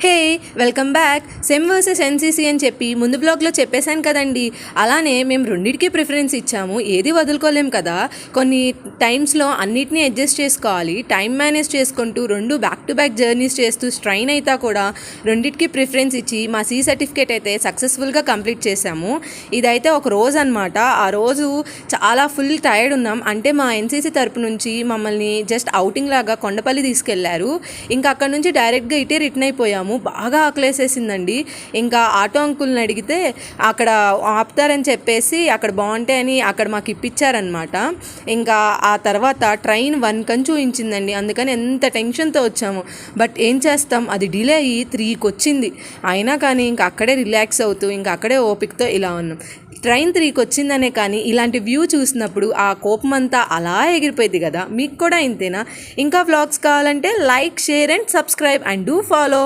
హే, welcome back. Sem versus NCC అని చెప్పి ముందు బ్లాగ్లో చెప్పేశాను కదండి. అలానే మేము రెండింటికి ప్రిఫరెన్స్ ఇచ్చాము, ఏది వదులుకోలేం కదా. కొన్ని టైమ్స్లో అన్నిటినీ అడ్జస్ట్ చేసుకోవాలి. టైం మేనేజ్ చేసుకుంటూ రెండు బ్యాక్ టు బ్యాక్ జర్నీస్ చేస్తూ స్ట్రైన్ అయితే కూడా రెండింటికి ప్రిఫరెన్స్ ఇచ్చి మా సి సర్టిఫికేట్ అయితే సక్సెస్ఫుల్గా కంప్లీట్ చేశాము. ఇదైతే ఒక రోజు అనమాట. ఆ రోజు చాలా ఫుల్ టైర్డ్ ఉన్నాం. అంటే మా ఎన్సీసీ తరపు నుంచి మమ్మల్ని జస్ట్ అవుటింగ్ లాగా కొండపల్లి తీసుకెళ్లారు. ఇంకా అక్కడ నుంచి డైరెక్ట్గా ఇటే రిటర్న్ అయిపోయాము. బాగా ఆకలేసేసిందండి. ఇంకా ఆటో అంకుల్ని అడిగితే అక్కడ ఆపుతారని చెప్పేసి అక్కడ బాగుంటాయని అక్కడ మాకు ఇప్పించారనమాట. ఇంకా ఆ తర్వాత ట్రైన్ 1 కని చూపించిందండి. అందుకని ఎంత టెన్షన్తో వచ్చాము. బట్ ఏం చేస్తాం, అది డిలే అయ్యి 3కి వచ్చింది. అయినా కానీ ఇంకా అక్కడే రిలాక్స్ అవుతూ ఇంకా అక్కడే ఓపికతో ఇలా ఉన్నాం. ట్రైన్ 3కి వచ్చిందనే కానీ ఇలాంటి వ్యూ చూసినప్పుడు ఆ కోపం అంతా అలా ఎగిరిపోయింది కదా. మీకు కూడా ఇంతేనా? ఇంకా వ్లాగ్స్ కావాలంటే like, share and subscribe and do follow.